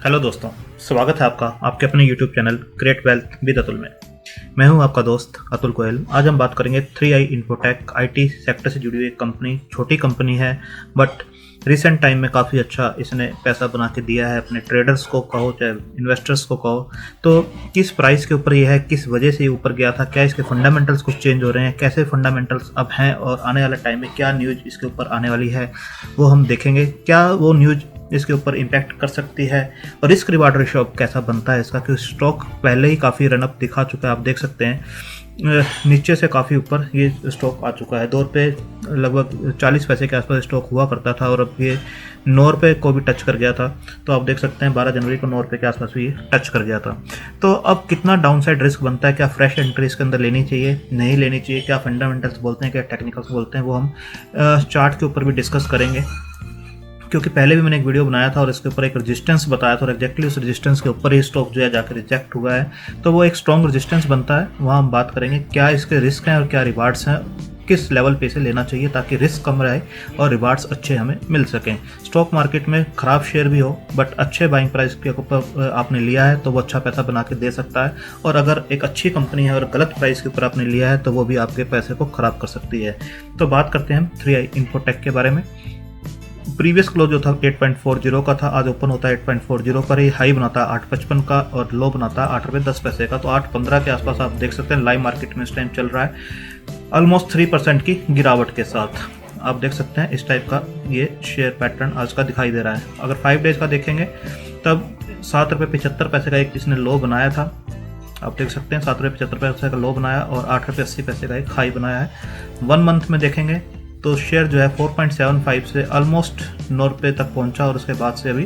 Hello दोस्तों, स्वागत है आपका आपके अपने YouTube channel create wealth with Atul में। मैं हूं आपका दोस्त अतुल गोयल। आज हम बात करेंगे 3i इन्फोटेक। आईटी सेक्टर से जुड़ी हुई एक कंपनी, छोटी कंपनी है बट रिसेंट टाइम में काफ़ी अच्छा इसने पैसा बना के दिया है अपने ट्रेडर्स को कहो चाहे इन्वेस्टर्स को कहो। तो किस प्राइस के ऊपर ये है, किस वजह से ये ऊपर गया था, क्या इसके फंडामेंटल्स कुछ चेंज हो रहे हैं, कैसे फंडामेंटल्स अब हैं और आने वाले टाइम में क्या न्यूज़ इसके ऊपर आने वाली है वो हम देखेंगे। क्या वो न्यूज़ इसके ऊपर इम्पैक्ट कर सकती है और रिस्क रिवार्ड रेशियो कैसा बनता है इसका, क्योंकि स्टॉक पहले ही काफ़ी रनअप दिखा चुका है। आप देख सकते हैं नीचे से काफ़ी ऊपर ये स्टॉक आ चुका है। 2 रुपये लगभग 40 पैसे के आसपास स्टॉक हुआ करता था और अब ये 9 रुपये को भी टच कर गया था। तो आप देख सकते हैं 12 जनवरी को 9 रुपये के आसपास भी टच कर गया था। तो अब कितना डाउनसाइड रिस्क बनता है, क्या फ्रेश एंट्री इसके अंदर लेनी चाहिए, नहीं लेनी चाहिए, क्या फंडामेंटल्स बोलते हैं, क्या टेक्निकल्स बोलते हैं, वो हम चार्ट के ऊपर भी डिस्कस करेंगे। क्योंकि पहले भी मैंने एक वीडियो बनाया था और इसके ऊपर एक रेजिस्टेंस बताया था और एग्जैक्टली उस रेजिस्टेंस के ऊपर ही स्टॉक जो है जाकर रिजेक्ट हुआ है। तो वो एक स्ट्रॉन्ग रेजिस्टेंस बनता है, वहाँ हम बात करेंगे क्या इसके रिस्क हैं और क्या रिवार्ड्स हैं, किस लेवल पे इसे लेना चाहिए ताकि रिस्क कम रहे और रिवार्ड्स अच्छे हमें मिल सकें। स्टॉक मार्केट में ख़राब शेयर भी हो बट अच्छे बाइंग प्राइस के ऊपर आपने लिया है तो वो अच्छा पैसा बना के दे सकता है, और अगर एक अच्छी कंपनी है और गलत प्राइस के ऊपर आपने लिया है तो वो भी आपके पैसे को ख़राब कर सकती है। तो बात करते हैं हम 3i इन्फोटेक के बारे में। प्रीवियस क्लोज जो था 8.40 का था, आज ओपन होता है 8.40 पर ही, हाई बनाता है 8.55 का और लो बनाता है 8 रुपये 10 पैसे का। तो 8.15 के आसपास आप देख सकते हैं लाइव मार्केट में इस टाइम चल रहा है ऑलमोस्ट 3% की गिरावट के साथ। आप देख सकते हैं इस टाइप का ये शेयर पैटर्न आज का दिखाई दे रहा है। अगर 5 डेज का देखेंगे तब 7 रुपये 75 पैसे का एक इसने लो बनाया था। आप देख सकते हैं 7 रुपये 75 पैसे का लो बनाया और 8 रुपये 80 पैसे का एक हाई बनाया है। 1 मंथ में देखेंगे तो शेयर जो है 4.75 से ऑलमोस्ट 9 रुपये तक पहुंचा और उसके बाद से अभी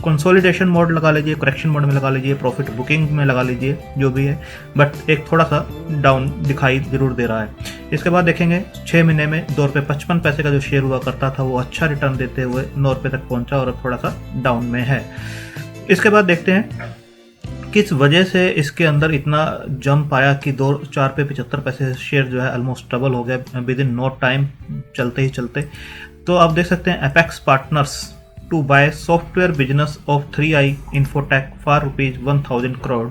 कंसोलिडेशन मोड लगा लीजिए, करेक्शन मोड में लगा लीजिए, प्रॉफिट बुकिंग में लगा लीजिए, जो भी है, बट एक थोड़ा सा डाउन दिखाई जरूर दे रहा है। इसके बाद देखेंगे 6 महीने में 2 रुपये 55 पैसे का जो शेयर हुआ करता था वो अच्छा रिटर्न देते हुए 9 रुपये तक पहुंचा और अब थोड़ा सा डाउन में है। इसके बाद देखते हैं किस वजह से इसके अंदर इतना जंप आया कि 4 पे 75 पैसे शेयर जो है ऑलमोस्ट डबल हो गया विद इन नो टाइम, चलते ही चलते। तो आप देख सकते हैं apex partners to buy software business of 3i Infotech for ₹1000 crore.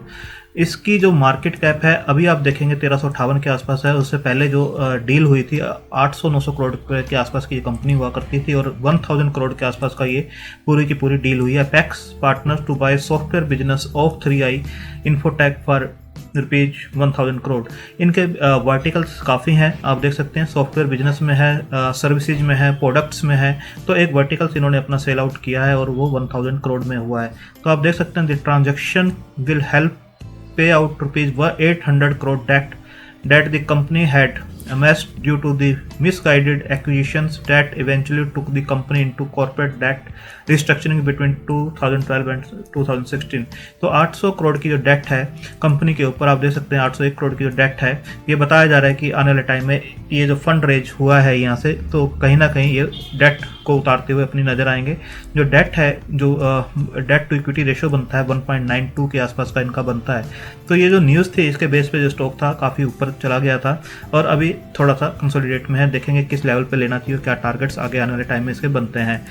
इसकी जो मार्केट कैप है अभी आप देखेंगे 1358 के आसपास है। उससे पहले जो डील हुई थी 800-900 करोड़ के आसपास की ये कंपनी हुआ करती थी और 1000 करोड़ के आसपास का ये पूरी की पूरी डील हुई है। Apex partner to buy software business of 3i Infotech for ₹1000 crore. इनके वर्टिकल्स काफ़ी हैं, आप देख सकते हैं सॉफ्टवेयर बिजनेस में है, सर्विसेज में है, प्रोडक्ट्स में है। तो एक वर्टिकल्स इन्होंने अपना सेल आउट किया है और वो 1000 करोड़ में हुआ है। तो आप देख सकते हैं the transaction will help pay out ₹800 crore that the company had amassed due to the misguided acquisitions that eventually took the company into corporate debt restructuring between 2012 and 2016। तो 800 करोड़ की जो डेट है कंपनी के ऊपर, आप देख सकते हैं 801 करोड़ की जो डेट है, ये बताया जा रहा है कि आने वाले टाइम में ये जो फंड रेज हुआ है यहाँ से तो कहीं ना कहीं ये डेट को उतारते हुए अपनी नज़र आएंगे। जो डेट है, जो डेट टू इक्विटी रेशियो बनता है 1.92 के आसपास का इनका बनता है। तो ये जो न्यूज़ थी इसके बेस पे जो स्टॉक था काफ़ी ऊपर चला गया था और अभी थोड़ा सा कंसोलिडेट में है। देखेंगे किस लेवल पे लेना चाहिए, क्या टारगेट्स आगे आने वाले टाइम में इसके बनते हैं।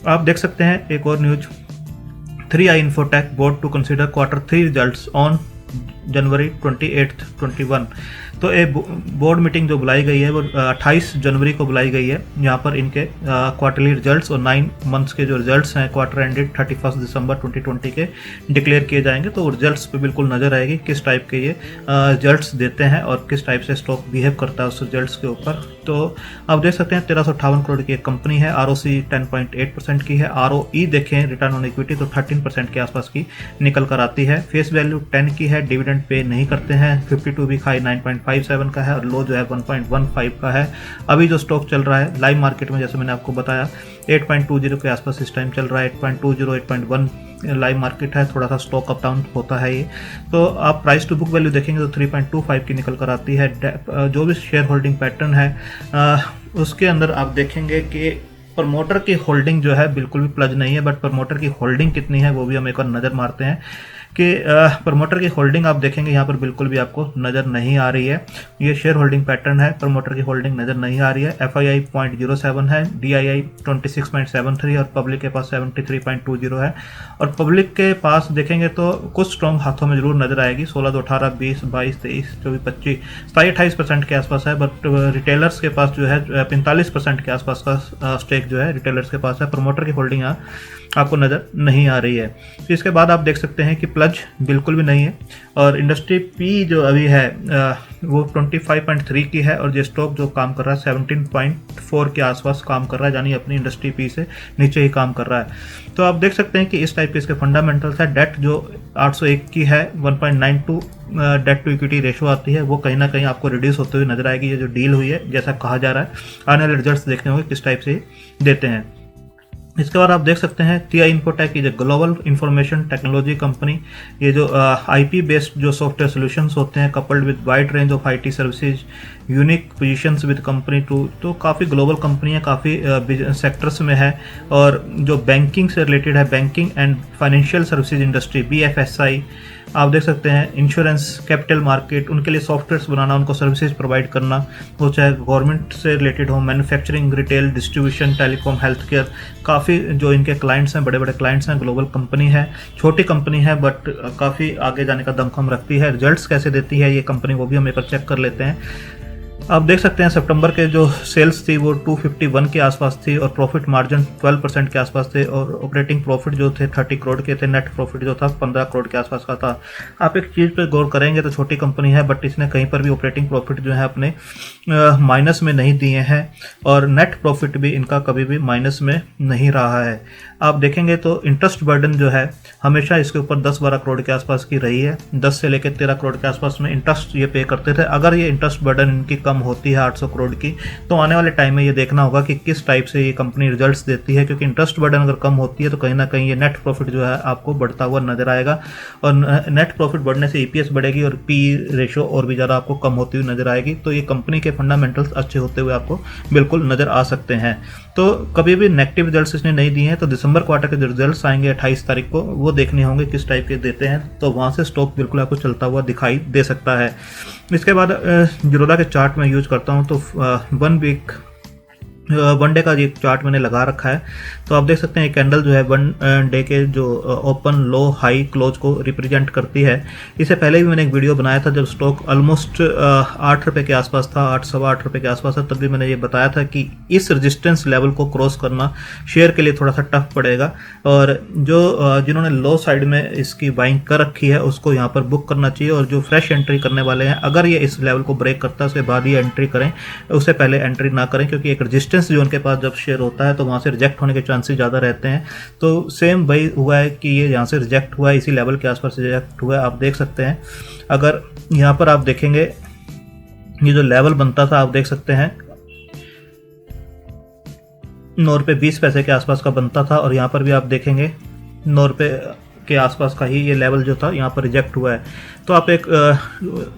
आप देख सकते हैं एक और news, 3i Infotech board to consider Q3 results on January 28, 21। तो एक बोर्ड मीटिंग जो बुलाई गई है वो 28 जनवरी को बुलाई गई है। यहाँ पर इनके क्वार्टरली रिजल्ट्स और 9 मंथ्स के जो रिजल्ट्स हैं क्वार्टर एंडेड 31 दिसंबर 2020 के डिक्लेयर किए जाएंगे। तो रिजल्ट्स पे बिल्कुल नज़र आएगी किस टाइप के ये रिजल्ट्स देते हैं और किस टाइप से स्टॉक बिहेव करता है उस रिजल्ट्स के ऊपर। तो आप देख सकते हैं 1358 करोड़ की एक कंपनी है, ROC 10.8% की है, ROE देखें रिटर्न ऑन इक्विटी तो 13% के आसपास की निकल कर आती है। फेस वैल्यू 10 की है, डिविडेंड पे नहीं करते हैं, 52 वीक हाई 9.57 का है और लो जो है 1.15 का है। अभी जो स्टॉक चल रहा है लाइव मार्केट में जैसे मैंने आपको बताया 8.20 के आसपास इस टाइम चल रहा है, 8.20 8.1 लाइव मार्केट है, थोड़ा सा स्टॉक अप डाउन होता है ये। तो आप प्राइस टू बुक वैल्यू देखेंगे तो 3.25 की निकल कर आती है। जो भी शेयर होल्डिंग पैटर्न है उसके अंदर आप देखेंगे कि प्रमोटर की होल्डिंग जो है बिल्कुल भी प्लज नहीं है, बट प्रमोटर की होल्डिंग कितनी है वो भी हम एक बार नज़र मारते हैं। कि प्रमोटर की होल्डिंग आप देखेंगे यहाँ पर बिल्कुल भी आपको नज़र नहीं आ रही है। ये शेयर होल्डिंग पैटर्न है, प्रमोटर की होल्डिंग नज़र नहीं आ रही है। FII 0.07 है, DII 26.73 और पब्लिक के पास 73.20 है। और पब्लिक के पास देखेंगे तो कुछ स्ट्रॉन्ग हाथों में जरूर नजर आएगी, 16 तो 18, 20, 22, 23, 24, 25, 27-28% के आसपास है। बट रिटेलर्स के पास जो है 45% के आसपास का स्टेक जो है रिटेलर्स के पास है। प्रमोटर की होल्डिंग यहाँ आपको नज़र नहीं आ रही है। तो इसके बाद आप देख सकते हैं कि प्लज बिल्कुल भी नहीं है, और इंडस्ट्री पी जो अभी है वो 25.3 की है, और जो स्टॉक जो काम कर रहा है 17.4 के आसपास काम कर रहा है, यानी अपनी इंडस्ट्री पी से नीचे ही काम कर रहा है। तो आप देख सकते हैं कि इस टाइप के इसके फंडामेंटल्स है। डेट जो 801 की है, 1.92 डेट टू इक्विटी रेशो आती है, वो कहीं ना कहीं आपको रिड्यूस होते हुए नजर आएगी। ये जो डील हुई है जैसा कहा जा रहा है, आने वाले रिजल्ट्स देखने होंगे किस टाइप से देते हैं। इसके बाद आप देख सकते हैं TI इन्फोटेक, ये ग्लोबल इंफॉर्मेशन टेक्नोलॉजी कंपनी, ये जो IP बेस्ड जो सॉफ्टवेयर सॉल्यूशंस होते हैं coupled with wide range of IT services, unique positions with company too, तो काफ़ी ग्लोबल कंपनी है, काफ़ी सेक्टर्स में है, और जो बैंकिंग से रिलेटेड है, banking and financial services industry BFSI आप देख सकते हैं, इंश्योरेंस, कैपिटल मार्केट, उनके लिए सॉफ्टवेयर्स बनाना, उनको सर्विसेज प्रोवाइड करना, वो चाहे गवर्नमेंट से रिलेटेड हो, manufacturing, retail, distribution, telecom, health care, काफ़ी जो इनके क्लाइंट्स हैं बड़े बड़े क्लाइंट्स हैं। ग्लोबल कंपनी है, छोटी कंपनी है बट काफ़ी आगे जाने का दमखम रखती है। रिजल्ट्स कैसे देती है ये कंपनी वो भी हम एक बार चेक कर लेते हैं। आप देख सकते हैं सितंबर के जो सेल्स थी वो 251 के आसपास थी, और प्रॉफिट मार्जिन 12% के आसपास थे, और ऑपरेटिंग प्रॉफिट जो थे 30 करोड़ के थे, नेट प्रॉफिट जो था 15 करोड़ के आसपास का था। आप एक चीज़ पे गौर करेंगे तो छोटी कंपनी है बट इसने कहीं पर भी ऑपरेटिंग प्रॉफिट जो है अपने माइनस में नहीं दिए हैं, और नेट प्रॉफिट भी इनका कभी भी माइनस में नहीं रहा है। आप देखेंगे तो इंटरेस्ट बर्डन जो है हमेशा इसके ऊपर 10-12 करोड़ के आसपास की रही है, 10 से लेकर 13 करोड़ के आसपास में इंटरेस्ट ये पे करते थे। अगर ये इंटरेस्ट बर्डन इनकी कम होती है 800 करोड़ की, तो आने वाले टाइम में ये देखना होगा कि किस टाइप से ये कंपनी रिजल्ट्स देती है, क्योंकि इंटरेस्ट बर्डन अगर कम होती है तो कहीं ना कहीं ये नेट प्रॉफिट जो है आपको बढ़ता हुआ नजर आएगा, और नेट प्रॉफिट बढ़ने से EPS बढ़ेगी और P रेशो और भी ज़्यादा आपको कम होती हुई नजर आएगी। तो ये कंपनी के फंडामेंटल्स अच्छे होते हुए आपको बिल्कुल नजर आ सकते हैं। तो कभी भी नेगेटिव रिजल्ट्स इसने नहीं दिए हैं, तो दिसंबर क्वार्टर के जो रिजल्ट्स आएंगे 28 तारीख को, वो देखने होंगे किस टाइप के देते हैं, तो वहाँ से स्टॉक बिल्कुल आपको चलता हुआ दिखाई दे सकता है। इसके बाद जिरोधा के चार्ट में यूज करता हूँ, तो 1 डे का ये चार्ट मैंने लगा रखा है। तो आप देख सकते हैं कैंडल जो है 1 डे के जो ओपन, लो, हाई, क्लोज को रिप्रेजेंट करती है। इससे पहले भी मैंने एक वीडियो बनाया था जब स्टॉक ऑलमोस्ट 8 रुपये के आसपास था, 8 सवा 8 रुपये के आसपास था, तब भी मैंने ये बताया था कि इस रेजिस्टेंस लेवल को क्रॉस करना शेयर के लिए थोड़ा सा टफ पड़ेगा, और जो जिन्होंने लो साइड में इसकी बाइंग कर रखी है उसको यहाँ पर बुक करना चाहिए, और जो फ्रेश एंट्री करने वाले हैं अगर ये इस लेवल को ब्रेक करता है उसके बाद ही एंट्री करें, उससे पहले एंट्री ना करें, क्योंकि एक रेजिस्टेंस जो उनके पास जब शेयर होता है तो वहाँ से रिजेक्ट होने के चांसेस ज़्यादा रहते हैं। तो सेम वही हुआ है कि ये यहाँ से रिजेक्ट हुआ है, इसी लेवल के आसपास रिजेक्ट हुआ है। आप देख सकते हैं अगर यहाँ पर आप देखेंगे ये जो लेवल बनता था, आप देख सकते हैं 9 रुपये 20 पैसे के आसपास का बनता था, और यहाँ पर भी आप देखेंगे 9 रुपये के आसपास का ही ये लेवल जो था यहाँ पर रिजेक्ट हुआ है। तो आप एक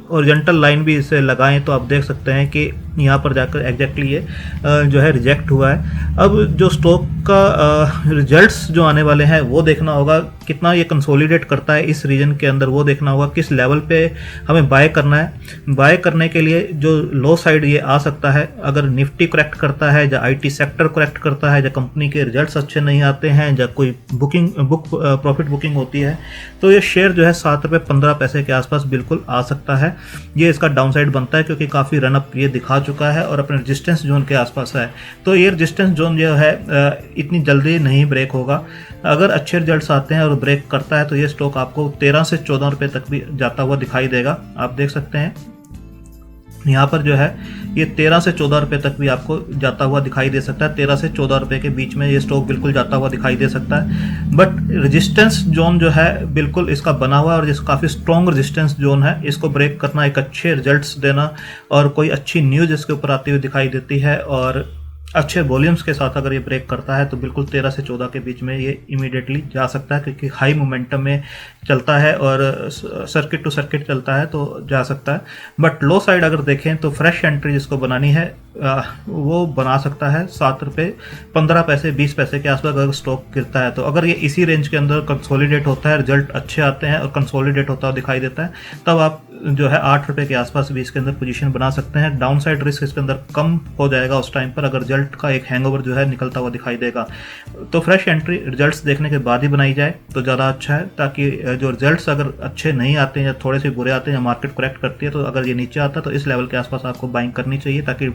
ओरिजेंटल लाइन भी इसे लगाएं तो आप देख सकते हैं कि यहाँ पर जाकर एग्जैक्टली ये जो है रिजेक्ट हुआ है। अब जो स्टॉक का रिजल्ट्स जो आने वाले हैं वो देखना होगा, कितना ये कंसोलिडेट करता है इस रीजन के अंदर, वो देखना होगा किस लेवल पे हमें बाय करना है। बाय करने के लिए जो लो साइड ये आ सकता है, अगर निफ्टी करेक्ट करता है, या IT सेक्टर करेक्ट करता है, या कंपनी के रिजल्ट्स अच्छे नहीं आते हैं, या कोई प्रॉफिट बुकिंग होती है, तो ये शेयर जो है 7 रुपये 15 पैसे के आसपास बिल्कुल आ सकता है। ये इसका डाउनसाइड बनता है क्योंकि काफ़ी रनअप ये दिखा चुका है और अपने रेजिस्टेंस जोन के आसपास है। तो ये रेजिस्टेंस जोन जो है इतनी जल्दी नहीं ब्रेक होगा। अगर अच्छे रिजल्ट्स आते हैं और ब्रेक करता है तो ये स्टॉक आपको 13 से 14 रुपये तक भी जाता हुआ दिखाई देगा। आप देख सकते हैं यहाँ पर जो है ये 13 से 14 रुपये तक भी आपको जाता हुआ दिखाई दे सकता है। 13 से 14 रुपये के बीच में ये स्टॉक बिल्कुल जाता हुआ दिखाई दे सकता है। बट रेजिस्टेंस जोन जो है बिल्कुल इसका बना हुआ है और जिसका काफ़ी स्ट्रॉन्ग रेजिस्टेंस जोन है, इसको ब्रेक करना, एक अच्छे रिजल्ट्स देना और कोई अच्छी न्यूज़ इसके ऊपर आती हुई दिखाई देती है और अच्छे वॉल्यूम्स के साथ अगर ये ब्रेक करता है तो बिल्कुल 13 से 14 के बीच में ये इमीडिएटली जा सकता है, क्योंकि हाई मोमेंटम में चलता है और सर्किट टू सर्किट चलता है तो जा सकता है। बट लो साइड अगर देखें तो फ्रेश एंट्री जिसको बनानी है वो बना सकता है 7 रुपये 15 पैसे 20 पैसे के आसपास अगर स्टॉक गिरता है तो। अगर ये इसी रेंज के अंदर कंसोलिडेट होता है, रिजल्ट अच्छे आते हैं और कंसोलिडेट होता हुआ दिखाई देता है, तब आप जो है 8 रुपये के आसपास भी इसके अंदर पोजीशन बना सकते हैं। डाउन साइड रिस्क इसके अंदर कम हो जाएगा उस टाइम पर, अगर रिजल्ट का एक हैंगओवर जो है निकलता हुआ दिखाई देगा। तो फ्रेश एंट्री रिजल्ट्स देखने के बाद ही बनाई जाए तो ज़्यादा अच्छा है, ताकि जो रिजल्ट्स अगर अच्छे नहीं आते हैं या थोड़े से बुरे आते हैं या मार्केट करेक्ट करती है, तो अगर ये नीचे आता है तो इस लेवल के आसपास आपको बाइंग करनी चाहिए, ताकि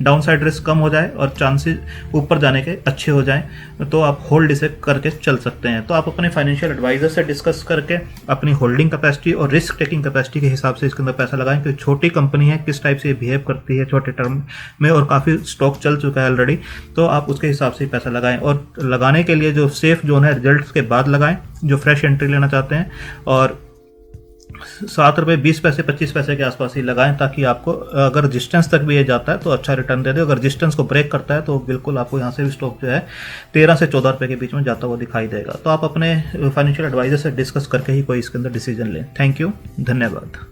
डाउन साइड रिस्क कम हो जाए और चांसेस ऊपर जाने के अच्छे हो जाएं, तो आप होल्ड इसे करके चल सकते हैं। तो आप अपने फाइनेंशियल एडवाइजर से डिस्कस करके अपनी होल्डिंग कैपेसिटी और रिस्क टेकिंग कैपेसिटी के हिसाब से इसके अंदर पैसा लगाएं कि छोटी कंपनी है, किस टाइप से ये बिहेव करती है छोटे टर्म में, और काफ़ी स्टॉक चल चुका है ऑलरेडी, तो आप उसके हिसाब से पैसा लगाएं। और लगाने के लिए जो सेफ जोन है रिजल्ट्स के बाद लगाएं, जो फ्रेश एंट्री लेना चाहते हैं, और 7 रुपये 20 पैसे 25 पैसे के आसपास ही लगाएं, ताकि आपको अगर रेजिस्टेंस तक भी ये जाता है तो अच्छा रिटर्न दे दे। अगर रेजिस्टेंस को ब्रेक करता है तो बिल्कुल आपको यहाँ से भी स्टॉक जो है 13 से 14 रुपये के बीच में जाता हुआ दिखाई देगा। तो आप अपने फाइनेंशियल एडवाइजर से डिस्कस करके ही कोई इसके अंदर डिसीजन लें। थैंक यू, धन्यवाद।